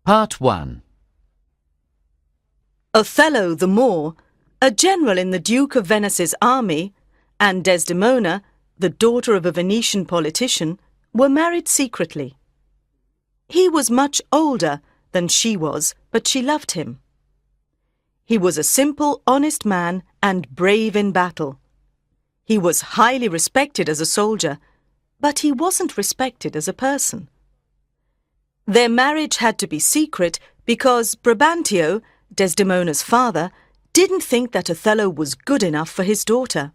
Part 1. Othello the Moor, a general in the Duke of Venice's army, and Desdemona, the daughter of a Venetian politician, were married secretly. He was much older than she was, but she loved him. He was a simple, honest man and brave in battle. He was highly respected as a soldier, but he wasn't respected as a person. Their marriage had to be secret because Brabantio, Desdemona's father, didn't think that Othello was good enough for his daughter.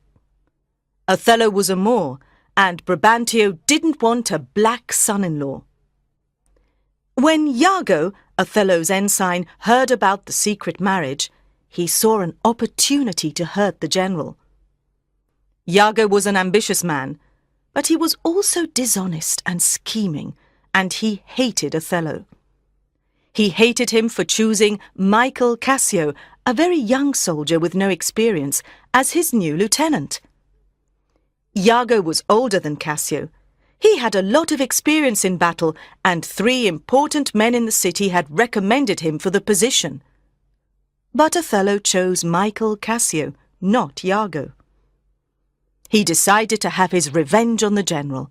Othello was a Moor, and Brabantio didn't want a black son-in-law. When Iago, Othello's ensign, heard about the secret marriage, he saw an opportunity to hurt the general. Iago was an ambitious man, but he was also dishonest and scheming, and he hated Othello. He hated him for choosing Michael Cassio, a very young soldier with no experience, as his new lieutenant. Iago was older than Cassio. He had a lot of experience in battle, and 3 important men in the city had recommended him for the position. But Othello chose Michael Cassio, not Iago. He decided to have his revenge on the general.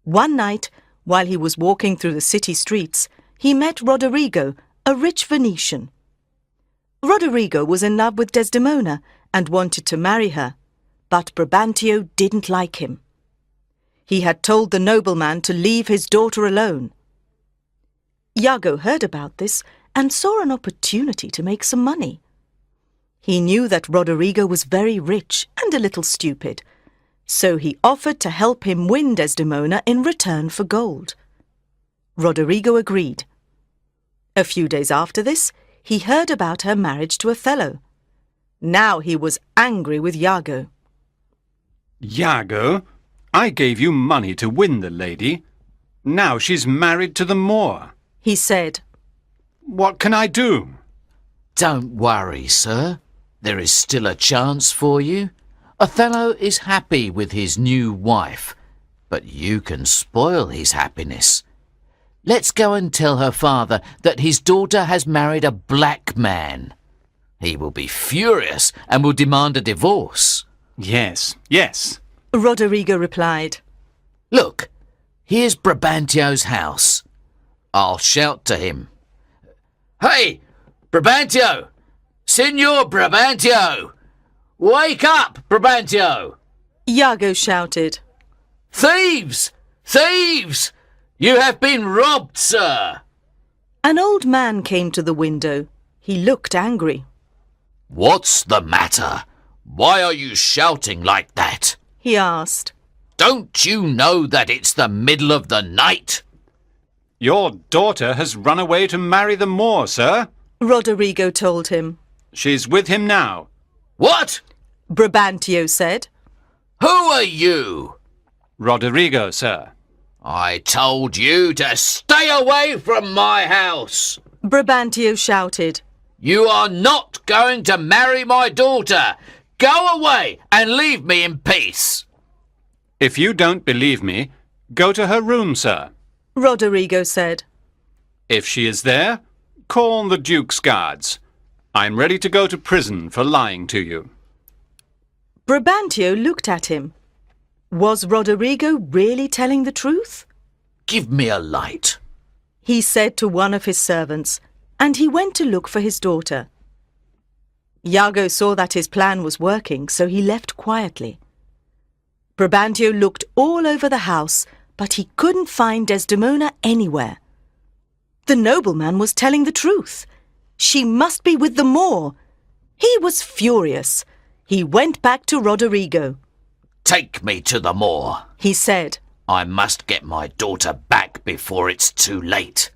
One night, while he was walking through the city streets, he met Roderigo, a rich Venetian. Roderigo was in love with Desdemona and wanted to marry her, but Brabantio didn't like him. He had told the nobleman to leave his daughter alone. Iago heard about this and saw an opportunity to make some money. He knew that Roderigo was very rich and a little stupid, so he offered to help him win Desdemona in return for gold. Roderigo agreed. A few days after this, he heard about her marriage to Othello. Now he was angry with Iago. Iago, I gave you money to win the lady. Now she's married to the Moor, he said. What can I do? Don't worry, sir. There is still a chance for you. Othello is happy with his new wife, but you can spoil his happiness. Let's go and tell her father that his daughter has married a black man. He will be furious and will demand a divorce. Yes, yes, Roderigo replied. Look, here's Brabantio's house. I'll shout to him. Hey, Brabantio! Signor Brabantio! Wake up, Brabantio! Iago shouted. Thieves! Thieves! You have been robbed, sir! An old man came to the window. He looked angry. What's the matter? Why are you shouting like that? He asked. Don't you know that it's the middle of the night? Your daughter has run away to marry the Moor, sir. Roderigo told him. She's with him now. What? Brabantio said. Who are you? Roderigo, sir. I told you to stay away from my house. Brabantio shouted. You are not going to marry my daughter. Go away and leave me in peace. If you don't believe me, go to her room, sir. Roderigo said. If she is there, call the Duke's guards. I'm ready to go to prison for lying to you. Brabantio looked at him. Was Roderigo really telling the truth? Give me a light, he said to one of his servants, and he went to look for his daughter. Iago saw that his plan was working, so he left quietly. Brabantio looked all over the house, but he couldn't find Desdemona anywhere. The nobleman was telling the truth. She must be with the Moor. He was furious. He went back to Roderigo. Take me to the Moor, he said. I must get my daughter back before it's too late.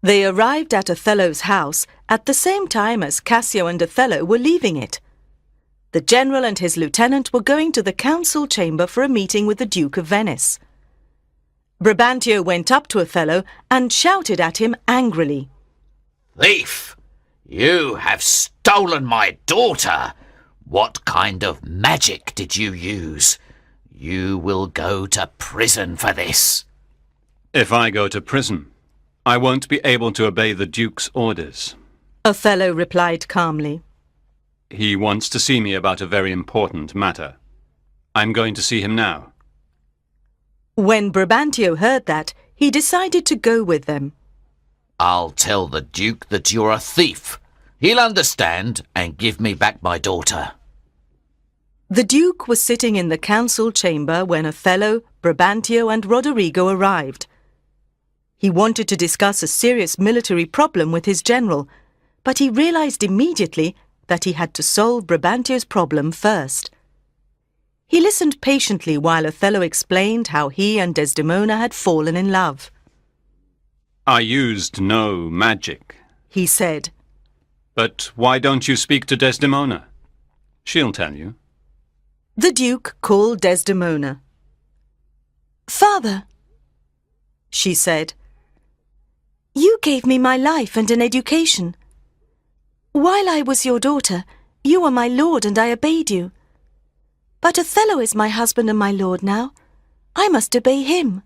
They arrived at Othello's house at the same time as Cassio and Othello were leaving it. The general and his lieutenant were going to the council chamber for a meeting with the Duke of Venice. Brabantio went up to Othello and shouted at him angrily. Thief! You have stolen my daughter! What kind of magic did you use? You will go to prison for this. If I go to prison, I won't be able to obey the Duke's orders. Othello replied calmly. He wants to see me about a very important matter. I'm going to see him now. When Brabantio heard that, he decided to go with them. I'll tell the Duke that you're a thief. He'll understand and give me back my daughter. The Duke was sitting in the council chamber when Othello, Brabantio and Roderigo arrived. He wanted to discuss a serious military problem with his general, but he realized immediately that he had to solve Brabantio's problem first. He listened patiently while Othello explained how he and Desdemona had fallen in love. I used no magic, He said. but why don't you speak to Desdemona? She'll tell you. The Duke called Desdemona. "Father," she said, "you gave me my life and an education. While I was your daughter, you were my lord and I obeyed you. But Othello is my husband and my lord now. I must obey him."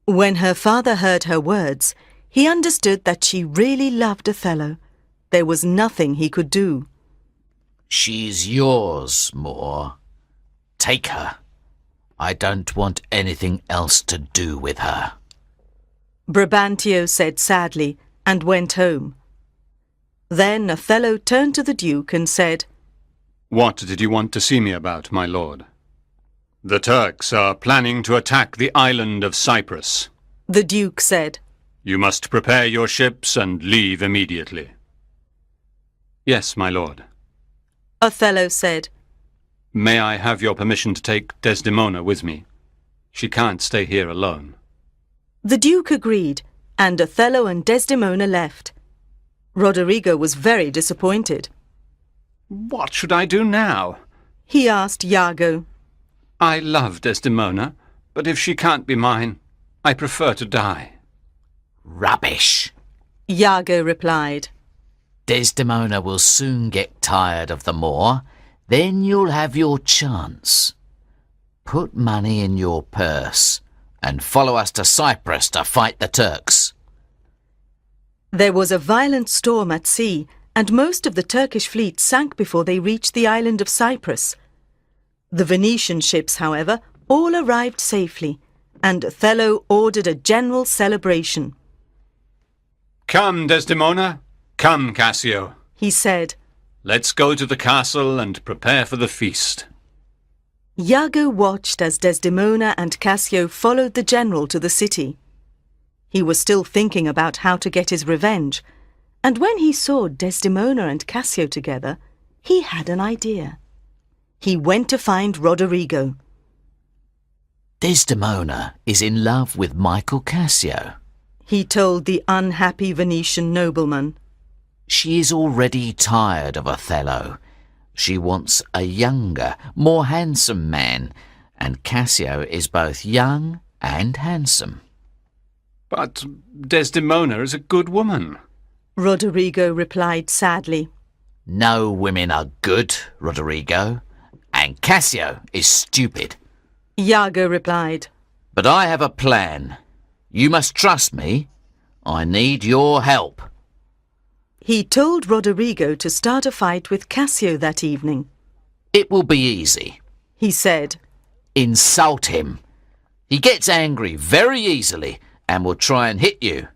When her father heard her words, he understood that she really loved Othello. There was nothing he could do. She's yours, Moor. Take her. I don't want anything else to do with her. Brabantio said sadly and went home. Then Othello turned to the Duke and said, What did you want to see me about, my lord? The Turks are planning to attack the island of Cyprus. The Duke said, You must prepare your ships and leave immediately. Yes, my lord. Othello said, May I have your permission to take Desdemona with me? She can't stay here alone. The Duke agreed, and Othello and Desdemona left. Roderigo was very disappointed. What should I do now? He asked Iago. I love Desdemona, but if she can't be mine, I prefer to die. Rubbish. Iago replied. Desdemona will soon get tired of the Moor. Then you'll have your chance. Put money in your purse and follow us to Cyprus to fight the Turks. There was a violent storm at sea, and most of the Turkish fleet sank before they reached the island of Cyprus. The Venetian ships, however, all arrived safely, and Othello ordered a general celebration. Come, Desdemona. Come, Cassio. He said. Let's go to the castle and prepare for the feast. Iago watched as Desdemona and Cassio followed the general to the city. He was still thinking about how to get his revenge, and when he saw Desdemona and Cassio together, he had an idea. He went to find Roderigo. Desdemona is in love with Michael Cassio. He told the unhappy Venetian nobleman. She is already tired of Othello. She wants a younger, more handsome man, and Cassio is both young and handsome. But Desdemona is a good woman. Roderigo replied sadly. No women are good, Roderigo, and Cassio is stupid. Iago replied. But I have a plan. You must trust me. I need your help. He told Roderigo to start a fight with Cassio that evening. It will be easy. He said. Insult him. He gets angry very easily and will try and hit you.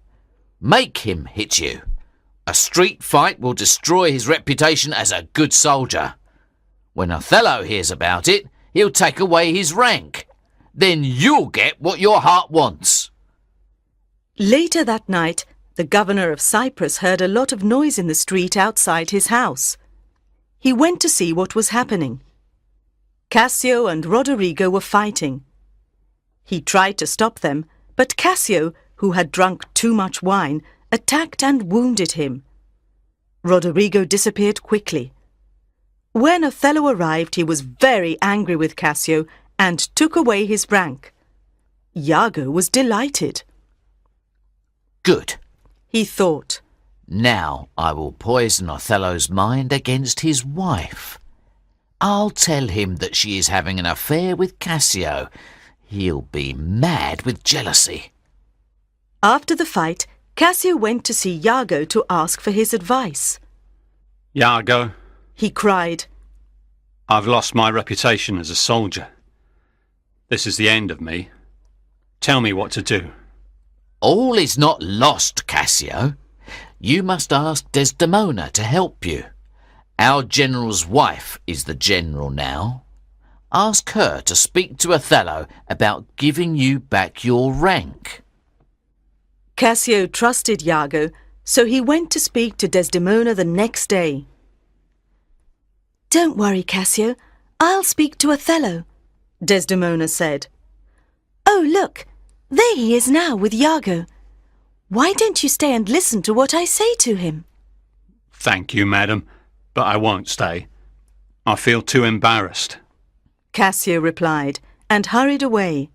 Make him hit you. A street fight will destroy his reputation as a good soldier. When Othello hears about it, he'll take away his rank. Then you'll get what your heart wants. Later that night, the governor of Cyprus heard a lot of noise in the street outside his house. He went to see what was happening. Cassio and Roderigo were fighting. He tried to stop them, but Cassio, who had drunk too much wine, attacked and wounded him. Roderigo disappeared quickly. When Othello arrived, he was very angry with Cassio and took away his rank. Iago was delighted. Good, he thought. Now I will poison Othello's mind against his wife. I'll tell him that she is having an affair with Cassio. He'll be mad with jealousy. After the fight, Cassio went to see Iago to ask for his advice. Iago, He cried, I've lost my reputation as a soldier. This is the end of me. Tell me what to do. All is not lost, Cassio. You must ask Desdemona to help you. Our general's wife is the general now. Ask her to speak to Othello about giving you back your rank. Cassio trusted Iago, so he went to speak to Desdemona the next day. Don't worry, Cassio. I'll speak to Othello, Desdemona said. Oh, look, there he is now with Iago. Why don't you stay and listen to what I say to him? Thank you, madam, but I won't stay. I feel too embarrassed. Cassio replied and hurried away.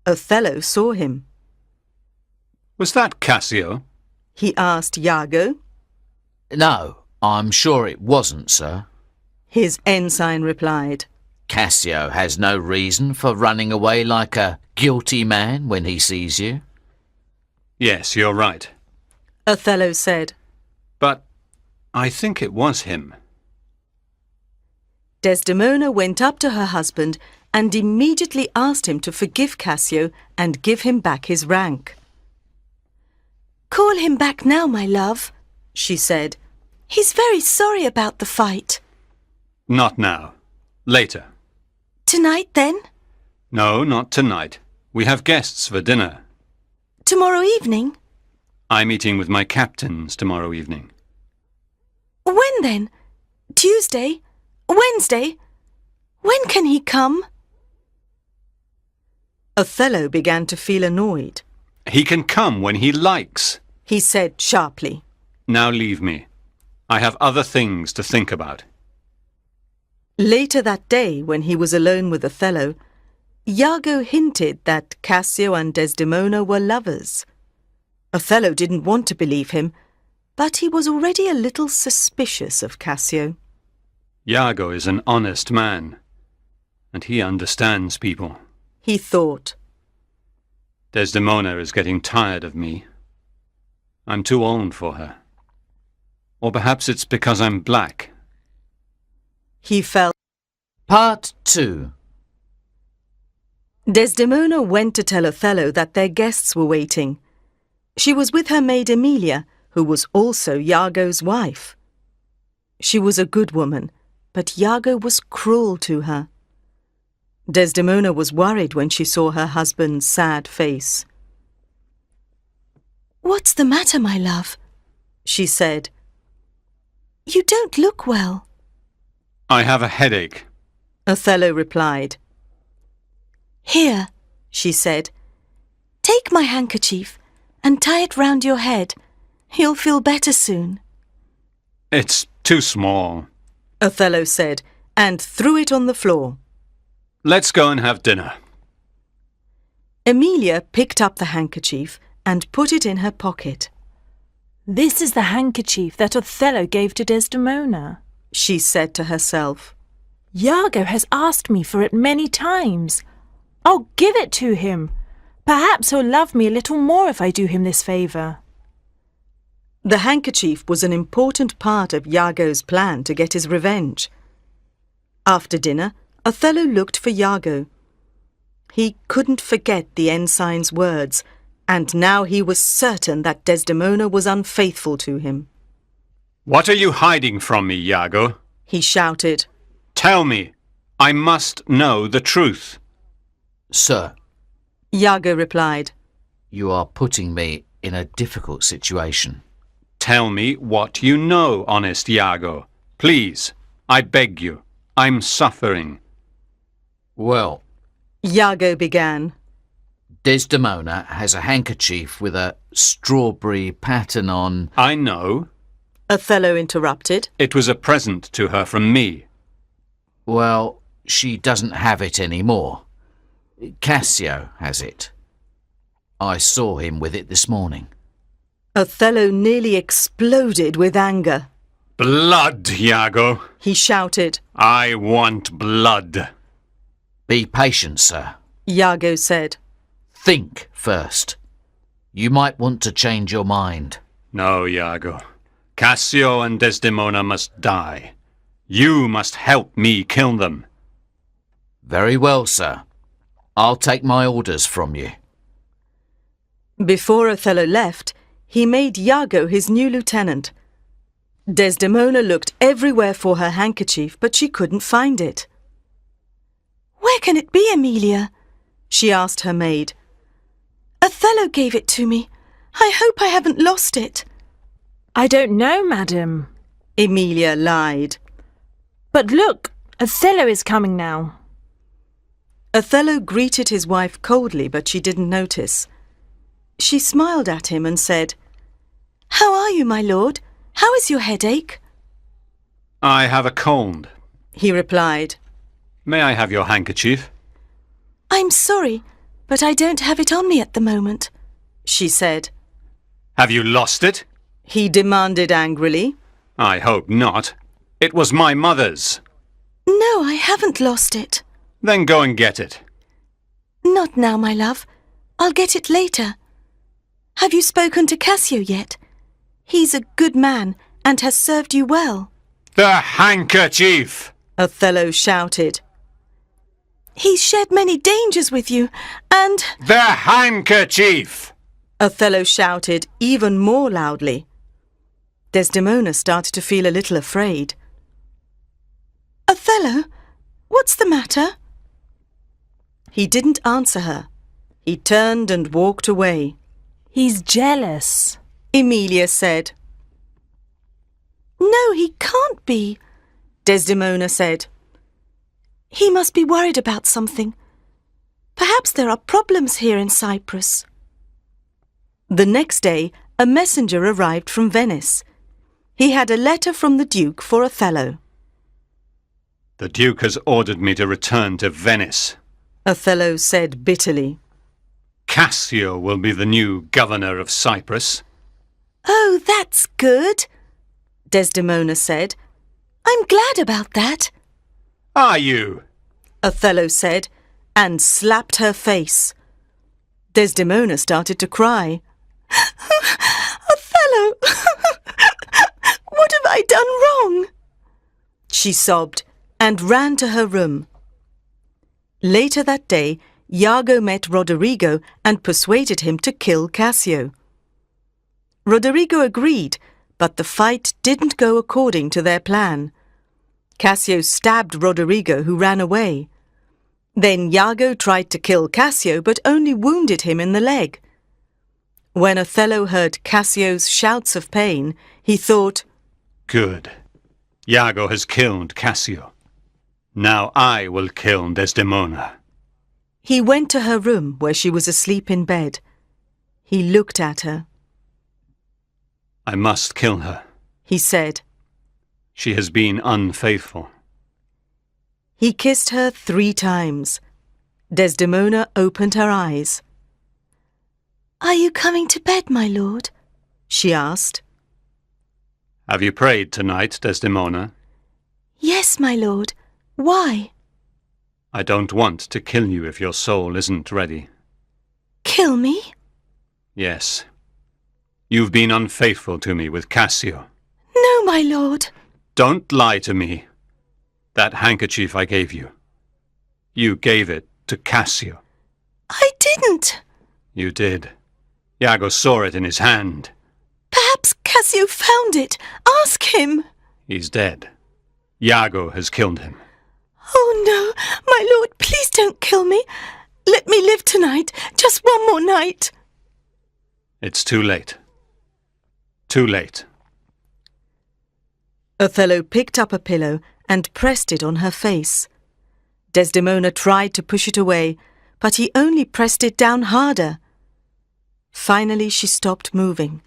Othello saw him. Was that Cassio? He asked Iago. No, I'm sure it wasn't, sir. His ensign replied. Cassio has no reason for running away like a guilty man when he sees you. Yes, you're right. Othello said. But I think it was him. Desdemona went up to her husband and immediately asked him to forgive Cassio and give him back his rank. Call him back now, my love, she said. He's very sorry about the fight. Not now. Later. Tonight, then? No, not tonight. We have guests for dinner. Tomorrow evening? I'm eating with my captains tomorrow evening. When then? Tuesday? Wednesday? When can he come? Othello began to feel annoyed. He can come when he likes, He said sharply. Now leave me. I have other things to think about. Later that day, when he was alone with Othello, Iago hinted that Cassio and Desdemona were lovers. Othello didn't want to believe him, but he was already a little suspicious of Cassio. Iago is an honest man, and he understands people. He thought. Desdemona is getting tired of me. I'm too old for her. Or perhaps it's because I'm black. He felt. Part 2. Desdemona went to tell Othello that their guests were waiting. She was with her maid Emilia, who was also Iago's wife. She was a good woman, but Iago was cruel to her. Desdemona was worried when she saw her husband's sad face. What's the matter, my love? She said. You don't look well. I have a headache. Othello replied. Here, she said, take my handkerchief and tie it round your head. You'll feel better soon. It's too small. Othello said, and threw it on the floor. Let's go and have dinner. Emilia picked up the handkerchief and put it in her pocket. This is the handkerchief that Othello gave to Desdemona, She said to herself. Iago has asked me for it many times. I'll give it to him. Perhaps he'll love me a little more if I do him this favour. The handkerchief was an important part of Iago's plan to get his revenge. After dinner, Othello looked for Iago. He couldn't forget the ensign's words, and now he was certain that Desdemona was unfaithful to him. What are you hiding from me, Iago? He shouted. Tell me. I must know the truth. Sir, Iago replied. you are putting me in a difficult situation. Tell me what you know, honest Iago. Please, I beg you. I'm suffering. Well, Iago began. Desdemona has a handkerchief with a strawberry pattern on. I know. Othello interrupted. It was a present to her from me. Well, she doesn't have it anymore. Cassio has it. I saw him with it this morning. Othello nearly exploded with anger. Blood, Iago. He shouted. I want blood. Be patient, sir. Iago said. Think first. You might want to change your mind. No, Iago. Cassio and Desdemona must die. You must help me kill them. Very well, sir. I'll take my orders from you. Before Othello left, he made Iago his new lieutenant. Desdemona looked everywhere for her handkerchief, but she couldn't find it. "Where can it be, Emilia?" she asked her maid. "Othello gave it to me. I hope I haven't lost it." I don't know, madam. Emilia lied. But look, Othello is coming now. Othello greeted his wife coldly, but she didn't notice. She smiled at him and said, "How are you, my lord? How is your headache?" I have a cold, he replied. May I have your handkerchief? "I'm sorry, but I don't have it on me at the moment," she said. Have you lost it? He demanded angrily. I hope not. It was my mother's. "No, I haven't lost it." Then go and get it. "Not now, my love. I'll get it later. Have you spoken to Cassio yet? He's a good man and has served you well." The handkerchief! Othello shouted. "He's shared many dangers with you, and—" The handkerchief! Othello shouted even more loudly. Desdemona started to feel a little afraid. "Othello, what's the matter?" He didn't answer her. He turned and walked away. He's jealous. Emilia said. "No, he can't be," Desdemona said. "He must be worried about something. Perhaps there are problems here in Cyprus." The next day, a messenger arrived from Venice. He had a letter from the Duke for Othello. The Duke has ordered me to return to Venice. Othello said bitterly. Cassio will be the new governor of Cyprus. "Oh, that's good," Desdemona said. "I'm glad about that." Are you? Othello said, and slapped her face. Desdemona started to cry. "Othello, what have I done wrong?" She sobbed and ran to her room. Later that day, Iago met Roderigo and persuaded him to kill Cassio. Roderigo agreed, but the fight didn't go according to their plan. Cassio stabbed Roderigo, who ran away. Then Iago tried to kill Cassio, but only wounded him in the leg. When Othello heard Cassio's shouts of pain, he thought, Good. Iago has killed Cassio. Now I will kill Desdemona. He went to her room where she was asleep in bed. He looked at her. I must kill her. He said. She has been unfaithful. He kissed her 3 times. Desdemona opened her eyes. "Are you coming to bed, my lord?" she asked. Have you prayed tonight, Desdemona? "Yes, my lord. Why?" I don't want to kill you if your soul isn't ready. "Kill me?" Yes. You've been unfaithful to me with Cassio. "No, my lord." Don't lie to me. That handkerchief I gave you. You gave it to Cassio. "I didn't." You did. Iago saw it in his hand. "Perhaps Cassio found it. Ask him." He's dead. Iago has killed him. "Oh, no, my lord, please don't kill me. Let me live tonight, just one more night." It's too late. Too late. Othello picked up a pillow and pressed it on her face. Desdemona tried to push it away, but he only pressed it down harder. Finally, she stopped moving.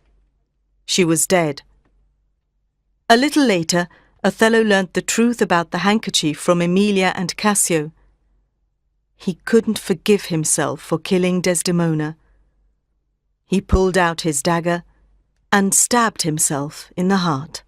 She was dead. A little later, Othello learnt the truth about the handkerchief from Emilia and Cassio. He couldn't forgive himself for killing Desdemona. He pulled out his dagger and stabbed himself in the heart.